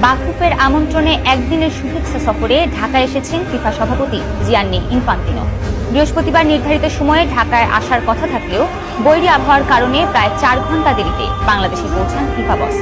বাফুফের আমন্ত্রণে একদিনের শুভেচ্ছা সফরে ঢাকায় এসেছেন ফিফা সভাপতি জিয়ান্নি ইনফান্তিনো। বৃহস্পতিবার নির্ধারিত সময়ে ঢাকায় আসার কথা থাকলেও বৈরী আবহাওয়ার কারণে প্রায় 4 ঘন্টা দেরিতে বাংলাদেশে পৌঁছান ফিফা বস।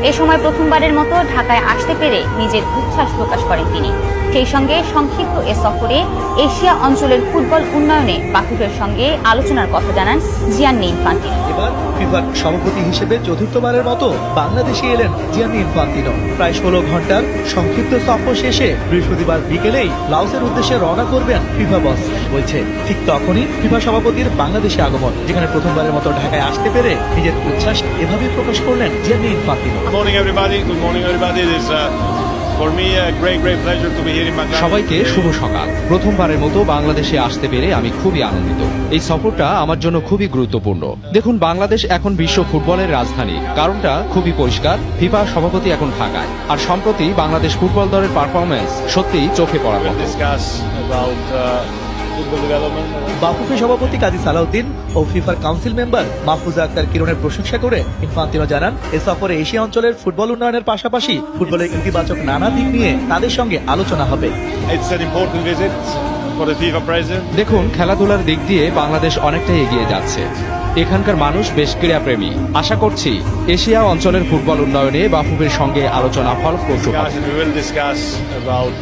এ সময় প্রথমবারের মতো ঢাকায় আসতে পেরে নিজের উচ্ছ্বাস প্রকাশ করেন তিনি। সেই সঙ্গে সংক্ষিপ্ত এ সফরে এশিয়া অঞ্চলের ফুটবল উন্নয়নে বাফুফের সঙ্গে আলোচনার কথা জানান জিয়ান্নি ইনফান্তিনো। এবার ফিফার সভাপতি হিসেবে চতুর্থবারের মতো বাংলাদেশে এলেন জিয়ান্নি ইনফান্তিনো। প্রায় 16 ঘন্টার সংক্ষিপ্ত সফর শেষে বৃহস্পতিবার বিকেলেই লাওসের উদ্দেশ্যে রওনা করবেন ফিফা বস বলছে। ঠিক তখনই ফিফা সভাপতির বাংলাদেশে আগমন, যেখানে প্রথমবারের মতো ঢাকায় আসতে পেরে নিজের উচ্ছ্বাস এভাবেই প্রকাশ করলেন Gianni Infantino. Good morning, everybody. Good morning, everybody. It is for me a great pleasure to be here in my country. সবাইকে শুভ সকাল। প্রথমবারের মতো বাংলাদেশে আসতে পেরে আমি খুবই আনন্দিত। এই সফরটা আমার জন্য খুবই গুরুত্বপূর্ণ। দেখুন, বাংলাদেশ এখন বিশ্ব ফুটবলের রাজধানী। কারণটা খুবই পরিষ্কার, ফিফা সভাপতি এখন ঢাকায়। আর সম্প্রতি বাংলাদেশ ফুটবল দলের পারফরমেন্স সত্যিই চোখে পড়ার We'll মতো। discuss about football development. Bafufe সভাপতি কাজী সালাউদ্দিন ও ফিফার কাউন্সিল মেম্বার মাহফুজা আক্তার কিরণের প্রশংসা করে ইনফান্তিনো জানান, এ সফরে এশিয়া অঞ্চলের ফুটবল উন্নয়নের পাশাপাশি ফুটবলের ইতিবাচক নানা দিক নিয়ে তাদের সঙ্গে আলোচনা হবে। It's an important visit for the FIFA president. দেখুন, খেলাধুলার দিক দিয়ে বাংলাদেশ অনেকটাই এগিয়ে যাচ্ছে। এখানকার মানুষ বেশ ক্রীড়াপ্রেমী। আশা করছি এশিয়া অঞ্চলের ফুটবল উন্নয়নে বাফুফের সঙ্গে আলোচনা ফলপ্রসূ হবে। We will discuss about